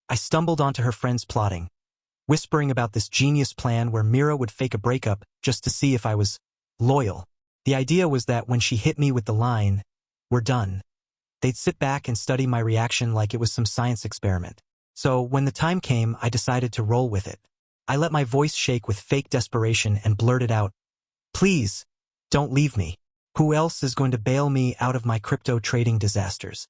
I stumbled onto her friends plotting, whispering about this genius plan where Mira would fake a breakup just to see if I was loyal. The idea was that when she hit me with the line, "We're done," they'd sit back and study my reaction like it was some science experiment. So when the time came, I decided to roll with it. I let my voice shake with fake desperation and blurted out, "Please, don't leave me. Who else is going to bail me out of my crypto trading disasters?"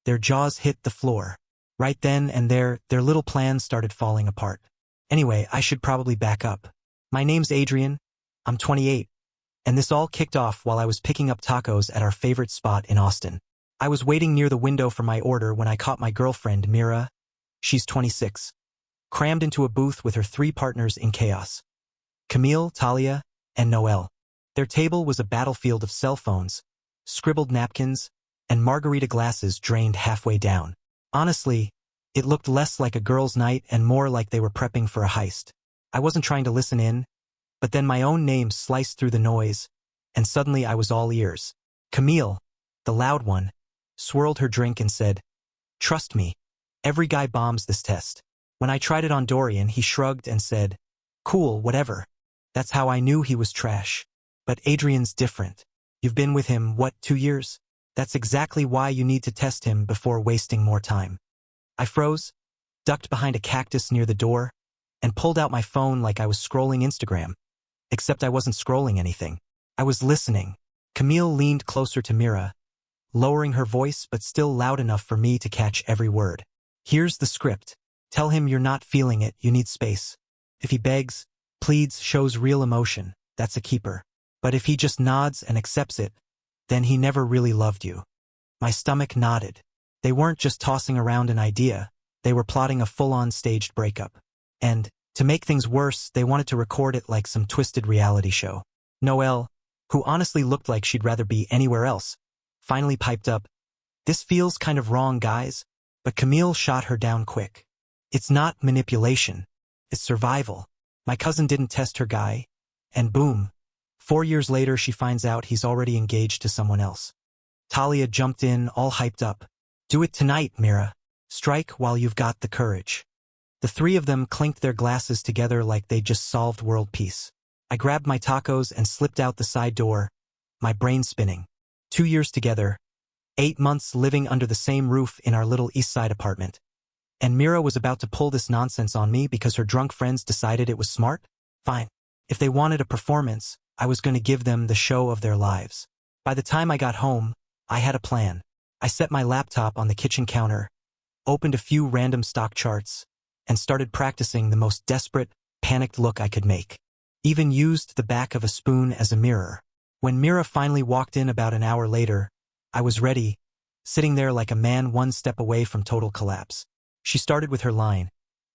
Their jaws hit the floor. Right then and there, their little plans started falling apart. Anyway, I should probably back up. My name's Adrian. I'm 28. And this all kicked off while I was picking up tacos at our favorite spot in Austin. I was waiting near the window for my order when I caught my girlfriend, Mira. She's 26. Crammed into a booth with her 3 partners in chaos. Camille, Talia, and Noel. Their table was a battlefield of cell phones, scribbled napkins, and margarita glasses drained halfway down. Honestly, it looked less like a girls' night and more like they were prepping for a heist. I wasn't trying to listen in, but then my own name sliced through the noise, and suddenly I was all ears. Camille, the loud one, swirled her drink and said, "Trust me, every guy bombs this test." When I tried it on Dorian, he shrugged and said, "Cool, whatever." That's how I knew he was trash. But Adrian's different. You've been with him, what, 2 years? That's exactly why you need to test him before wasting more time. I froze, ducked behind a cactus near the door, and pulled out my phone like I was scrolling Instagram. Except I wasn't scrolling anything. I was listening. Camille leaned closer to Mira, lowering her voice but still loud enough for me to catch every word. "Here's the script. Tell him you're not feeling it, you need space. If he begs, pleads, shows real emotion, that's a keeper. But if he just nods and accepts it, then he never really loved you." My stomach nodded. They weren't just tossing around an idea, they were plotting a full-on staged breakup. And, to make things worse, they wanted to record it like some twisted reality show. Noelle, who honestly looked like she'd rather be anywhere else, finally piped up, "This feels kind of wrong, guys." But Camille shot her down quick. "It's not manipulation. It's survival. My cousin didn't test her guy, and boom. 4 years later, she finds out he's already engaged to someone else." Talia jumped in, all hyped up. "Do it tonight, Mira. Strike while you've got the courage." The 3 of them clinked their glasses together like they'd just solved world peace. I grabbed my tacos and slipped out the side door, my brain spinning. 2 years together, 8 months living under the same roof in our little East Side apartment. And Mira was about to pull this nonsense on me because her drunk friends decided it was smart? Fine. If they wanted a performance, I was going to give them the show of their lives. By the time I got home, I had a plan. I set my laptop on the kitchen counter, opened a few random stock charts, and started practicing the most desperate, panicked look I could make. Even used the back of a spoon as a mirror. When Mira finally walked in about an hour later, I was ready, sitting there like a man one step away from total collapse. She started with her line,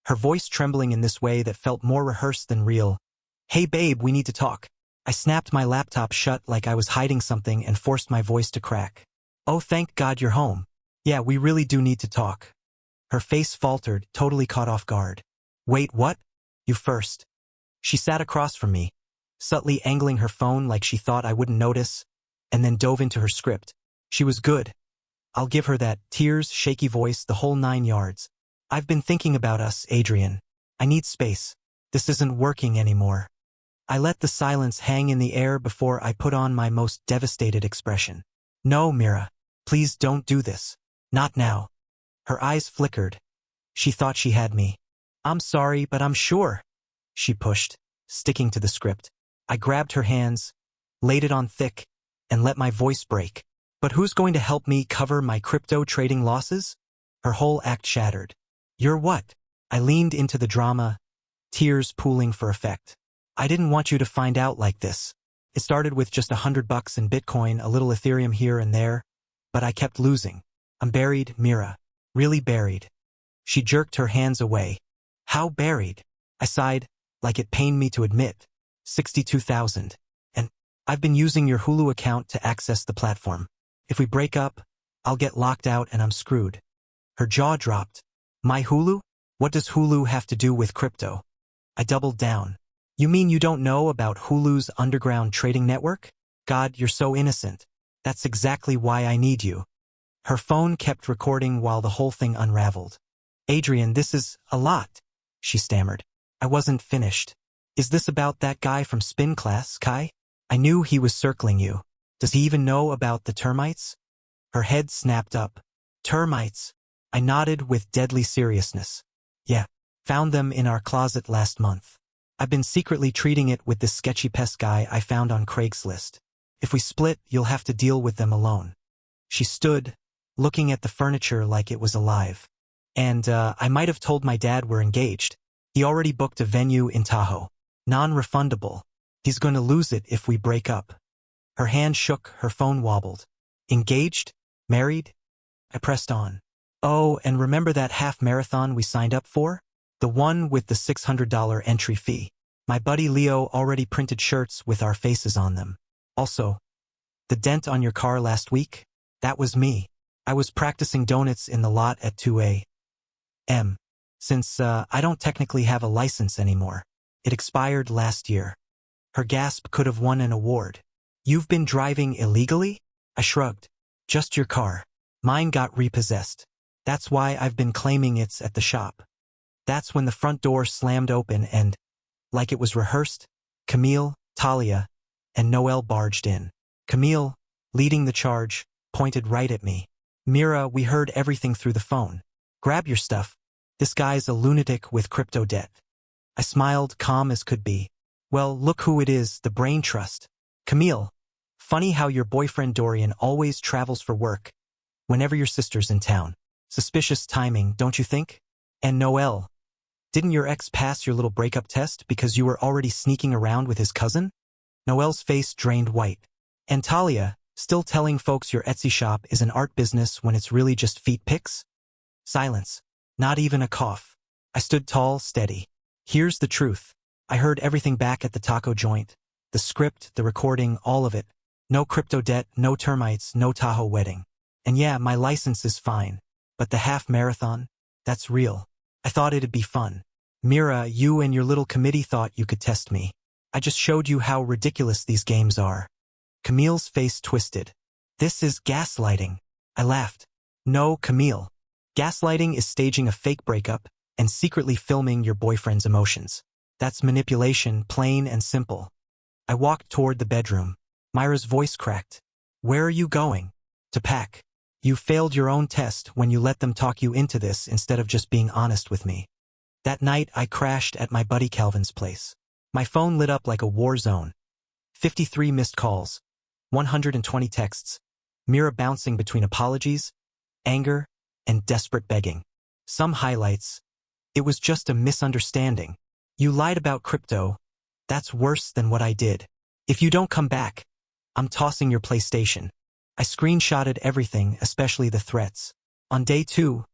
her voice trembling in this way that felt more rehearsed than real. "Hey babe, we need to talk." I snapped my laptop shut like I was hiding something and forced my voice to crack. "Oh, thank God you're home. Yeah, we really do need to talk." Her face faltered, totally caught off guard. "Wait, what? You first." She sat across from me, subtly angling her phone like she thought I wouldn't notice, and then dove into her script. She was good. I'll give her that, tears, shaky voice, the whole 9 yards. "I've been thinking about us, Adrian. I need space. This isn't working anymore." I let the silence hang in the air before I put on my most devastated expression. "No, Mira. Please don't do this. Not now." Her eyes flickered. She thought she had me. "I'm sorry, but I'm sure." She pushed, sticking to the script. I grabbed her hands, laid it on thick, and let my voice break. "But who's going to help me cover my crypto trading losses?" Her whole act shattered. "You're what?" I leaned into the drama, tears pooling for effect. "I didn't want you to find out like this. It started with just $100 in Bitcoin, a little Ethereum here and there, but I kept losing. I'm buried, Mira. Really buried." She jerked her hands away. "How buried?" I sighed, like it pained me to admit. 62,000. And I've been using your Hulu account to access the platform. If we break up, I'll get locked out and I'm screwed." Her jaw dropped. "My Hulu? What does Hulu have to do with crypto?" I doubled down. "You mean you don't know about Hulu's underground trading network? God, you're so innocent. That's exactly why I need you." Her phone kept recording while the whole thing unraveled. Adrian, this is a lot, she stammered. I wasn't finished. Is this about that guy from spin class, Kai? I knew he was circling you. Does he even know about the termites? Her head snapped up. Termites. I nodded with deadly seriousness. Yeah, found them in our closet last month. I've been secretly treating it with this sketchy pest guy I found on Craigslist. If we split, you'll have to deal with them alone. She stood, looking at the furniture like it was alive. And I might have told my dad we're engaged. He already booked a venue in Tahoe. Non-refundable. He's going to lose it if we break up. Her hand shook, her phone wobbled. Engaged? Married? I pressed on. Oh, and remember that half marathon we signed up for? The one with the $600 entry fee. My buddy Leo already printed shirts with our faces on them. Also, the dent on your car last week? That was me. I was practicing donuts in the lot at 2 a.m. Since I don't technically have a license anymore. It expired last year. Her gasp could have won an award. You've been driving illegally? I shrugged. Just your car. Mine got repossessed. That's why I've been claiming it's at the shop. That's when the front door slammed open and, like it was rehearsed, Camille, Talia, and Noelle barged in. Camille, leading the charge, pointed right at me. Mira, we heard everything through the phone. Grab your stuff. This guy's a lunatic with crypto debt. I smiled, calm as could be. Well, look who it is, the brain trust. Camille, funny how your boyfriend Dorian always travels for work whenever your sister's in town. Suspicious timing, don't you think? And Noelle, didn't your ex pass your little breakup test because you were already sneaking around with his cousin? Noelle's face drained white. And Talia, still telling folks your Etsy shop is an art business when it's really just feet pics? Silence. Not even a cough. I stood tall, steady. Here's the truth. I heard everything back at the taco joint. The script, the recording, all of it. No crypto debt, no termites, no Tahoe wedding. And yeah, my license is fine. But the half marathon? That's real. I thought it'd be fun. Mira, you and your little committee thought you could test me. I just showed you how ridiculous these games are. Camille's face twisted. This is gaslighting. I laughed. No, Camille. Gaslighting is staging a fake breakup and secretly filming your boyfriend's emotions. That's manipulation, plain and simple. I walked toward the bedroom. Myra's voice cracked. Where are you going? To pack. You failed your own test when you let them talk you into this instead of just being honest with me. That night, I crashed at my buddy Calvin's place. My phone lit up like a war zone. 53 missed calls. 120 texts. Mira bouncing between apologies, anger, and desperate begging. Some highlights. It was just a misunderstanding. You lied about crypto. That's worse than what I did. If you don't come back, I'm tossing your PlayStation. I screenshotted everything, especially the threats. On day 2,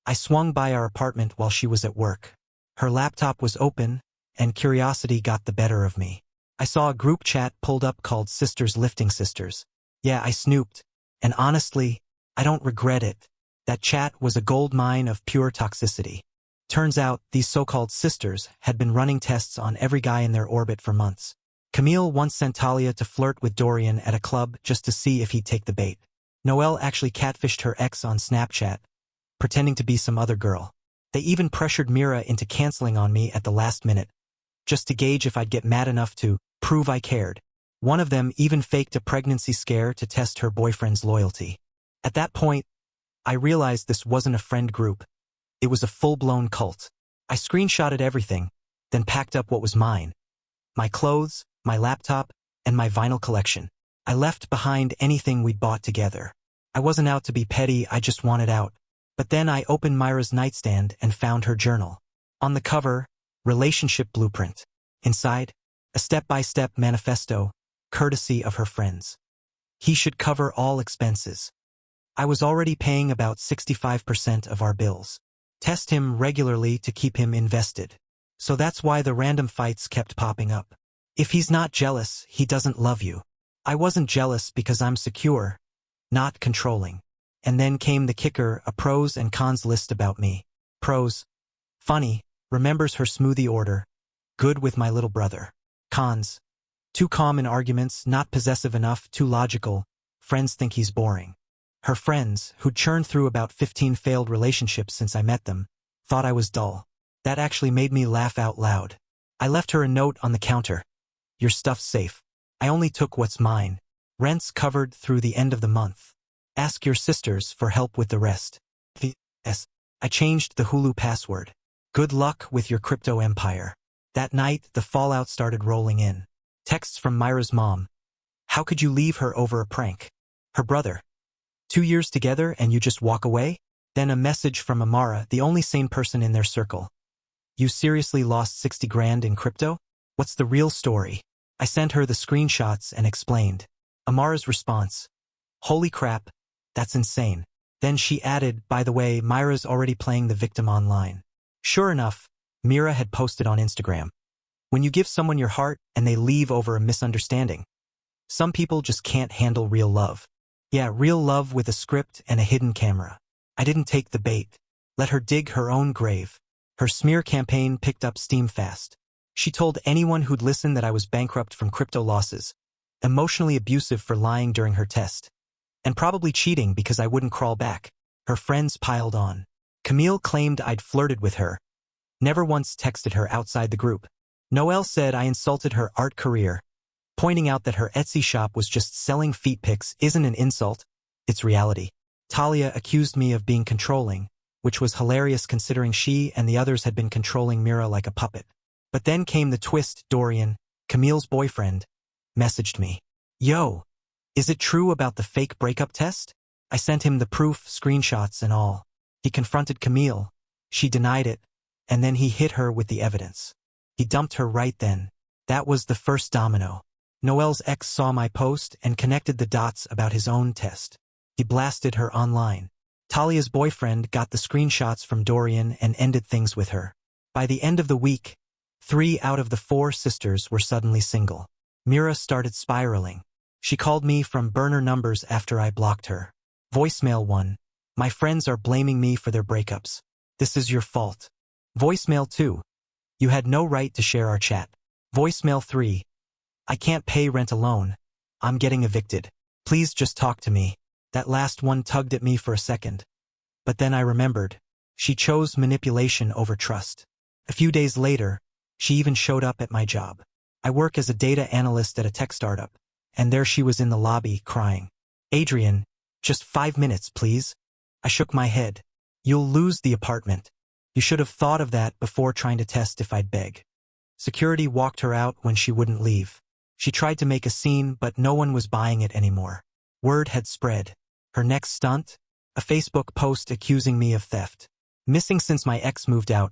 I swung by our apartment while she was at work. Her laptop was open, and curiosity got the better of me. I saw a group chat pulled up called Sisters Lifting Sisters. Yeah, I snooped. And honestly, I don't regret it. That chat was a gold mine of pure toxicity. Turns out, these so-called sisters had been running tests on every guy in their orbit for months. Camille once sent Talia to flirt with Dorian at a club just to see if he'd take the bait. Noelle actually catfished her ex on Snapchat, pretending to be some other girl. They even pressured Mira into canceling on me at the last minute, just to gauge if I'd get mad enough to prove I cared. One of them even faked a pregnancy scare to test her boyfriend's loyalty. At that point, I realized this wasn't a friend group. It was a full-blown cult. I screenshotted everything, then packed up what was mine. My clothes, my laptop, and my vinyl collection. I left behind anything we'd bought together. I wasn't out to be petty, I just wanted out. But then I opened Myra's nightstand and found her journal. On the cover, relationship blueprint. Inside, a step-by-step manifesto, courtesy of her friends. He should cover all expenses. I was already paying about 65% of our bills. Test him regularly to keep him invested. So that's why the random fights kept popping up. If he's not jealous, he doesn't love you. I wasn't jealous because I'm secure, not controlling. And then came the kicker, a pros and cons list about me. Pros. Funny, remembers her smoothie order. Good with my little brother. Cons. Too calm in arguments, not possessive enough, too logical. Friends think he's boring. Her friends, who'd churned through about 15 failed relationships since I met them, Thought I was dull. That actually made me laugh out loud. I left her a note on the counter. Your stuff's safe. I only took what's mine. Rent's covered through the end of the month. Ask your sisters for help with the rest. P.S. I changed the Hulu password. Good luck with your crypto empire. That night, the fallout started rolling in. Texts from Myra's mom. How could you leave her over a prank? Her brother. 2 years together and you just walk away? Then a message from Amara, the only sane person in their circle. You seriously lost 60 grand in crypto? What's the real story? I sent her the screenshots and explained. Amara's response. Holy crap, that's insane. Then she added, by the way, Myra's already playing the victim online. Sure enough, Mira had posted on Instagram. When you give someone your heart and they leave over a misunderstanding. Some people just can't handle real love. Yeah, real love with a script and a hidden camera. I didn't take the bait. Let her dig her own grave. Her smear campaign picked up steam fast. She told anyone who'd listen that I was bankrupt from crypto losses, emotionally abusive for lying during her test, and probably cheating because I wouldn't crawl back. Her friends piled on. Camille claimed I'd flirted with her. Never once texted her outside the group. Noelle said I insulted her art career, pointing out that her Etsy shop was just selling feet pics isn't an insult, it's reality. Talia accused me of being controlling, which was hilarious considering she and the others had been controlling Mira like a puppet. But then came the twist. Dorian, Camille's boyfriend, messaged me. Yo, is it true about the fake breakup test? I sent him the proof, screenshots and all. He confronted Camille. She denied it, and then he hit her with the evidence. He dumped her right then. That was the first domino. Noelle's ex saw my post and connected the dots about his own test. He blasted her online. Talia's boyfriend got the screenshots from Dorian and ended things with her. By the end of the week, 3 out of the 4 sisters were suddenly single. Mira started spiraling. She called me from burner numbers after I blocked her. Voicemail 1. My friends are blaming me for their breakups. This is your fault. Voicemail 2. You had no right to share our chat. Voicemail 3. I can't pay rent alone. I'm getting evicted. Please just talk to me. That last one tugged at me for a second. But then I remembered. She chose manipulation over trust. A few days later, she even showed up at my job. I work as a data analyst at a tech startup, and there she was in the lobby, crying. Adrian, just 5 minutes, please. I shook my head. You'll lose the apartment. You should have thought of that before trying to test if I'd beg. Security walked her out when she wouldn't leave. She tried to make a scene, but no one was buying it anymore. Word had spread. Her next stunt? A Facebook post accusing me of theft. Missing since my ex moved out.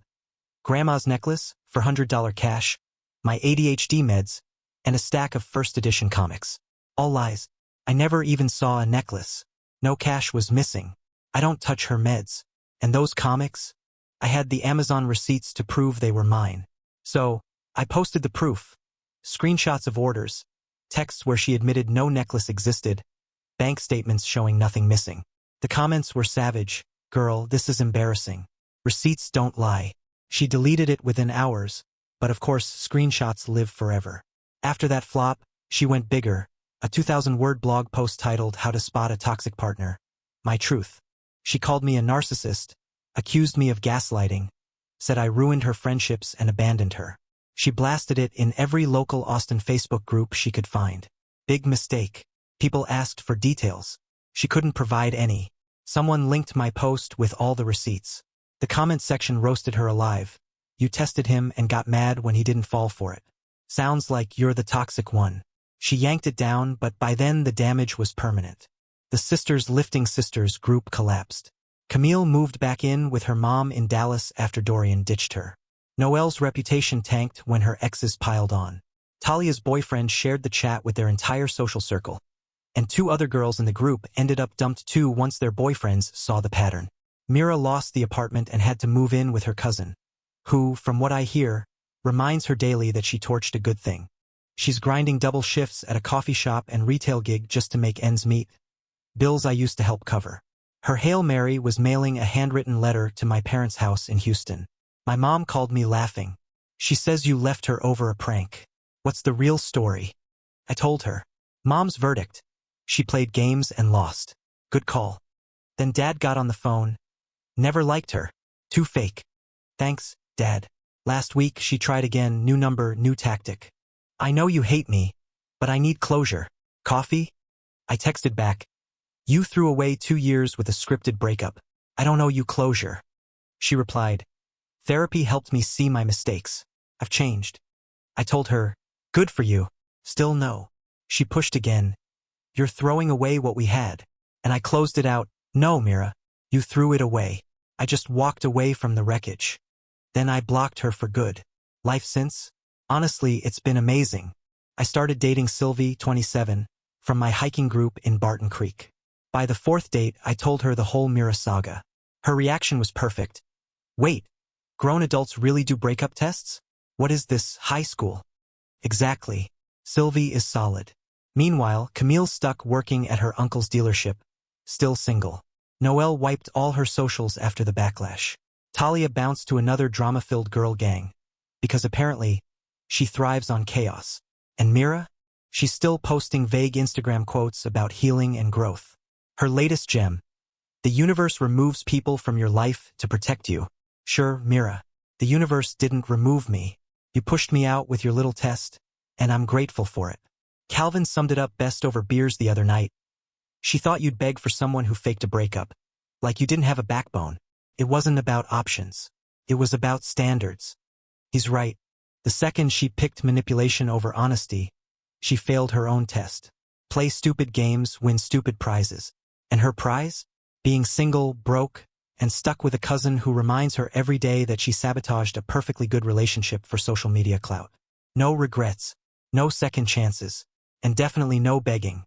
Grandma's necklace, for $100 cash, my ADHD meds, and a stack of first edition comics. All lies. I never even saw a necklace. No cash was missing. I don't touch her meds. And those comics? I had the Amazon receipts to prove they were mine. So, I posted the proof. Screenshots of orders. Texts where she admitted no necklace existed. Bank statements showing nothing missing. The comments were savage. Girl, this is embarrassing. Receipts don't lie. She deleted it within hours, but of course screenshots live forever. After that flop, she went bigger. A 2,000-word blog post titled How to Spot a Toxic Partner. My truth. She called me a narcissist, accused me of gaslighting, said I ruined her friendships and abandoned her. She blasted it in every local Austin Facebook group she could find. Big mistake. People asked for details. She couldn't provide any. Someone linked my post with all the receipts. The comment section roasted her alive. You tested him and got mad when he didn't fall for it. Sounds like you're the toxic one. She yanked it down, but by then the damage was permanent. The Sisters Lifting Sisters group collapsed. Camille moved back in with her mom in Dallas after Dorian ditched her. Noelle's reputation tanked when her exes piled on. Talia's boyfriend shared the chat with their entire social circle. And 2 other girls in the group ended up dumped too once their boyfriends saw the pattern. Mira lost the apartment and had to move in with her cousin, who, from what I hear, reminds her daily that she torched a good thing. She's grinding double shifts at a coffee shop and retail gig just to make ends meet. Bills I used to help cover. Her Hail Mary was mailing a handwritten letter to my parents' house in Houston. My mom called me laughing. She says you left her over a prank. What's the real story? I told her. Mom's verdict. She played games and lost. Good call. Then Dad got on the phone. Never liked her. Too fake. Thanks, Dad. Last week, she tried again, new number, new tactic. I know you hate me, but I need closure. Coffee? I texted back. You threw away 2 years with a scripted breakup. I don't owe you closure. She replied, therapy helped me see my mistakes. I've changed. I told her, good for you. Still no. She pushed again. You're throwing away what we had. And I closed it out. No, Mira. You threw it away. I just walked away from the wreckage. Then I blocked her for good. Life since? Honestly, it's been amazing. I started dating Sylvie, 27, from my hiking group in Barton Creek. By the 4th date, I told her the whole Mira saga. Her reaction was perfect. Wait, grown adults really do breakup tests? What is this, high school? Exactly. Sylvie is solid. Meanwhile, Camille's stuck working at her uncle's dealership, still single. Noelle wiped all her socials after the backlash. Talia bounced to another drama-filled girl gang, because apparently, she thrives on chaos. And Mira? She's still posting vague Instagram quotes about healing and growth. Her latest gem: the universe removes people from your life to protect you. Sure, Mira, the universe didn't remove me. You pushed me out with your little test, and I'm grateful for it. Calvin summed it up best over beers the other night. She thought you'd beg for someone who faked a breakup. Like you didn't have a backbone. It wasn't about options. It was about standards. He's right. The second she picked manipulation over honesty, she failed her own test. Play stupid games, win stupid prizes. And her prize? Being single, broke, and stuck with a cousin who reminds her every day that she sabotaged a perfectly good relationship for social media clout. No regrets, no second chances, and definitely no begging.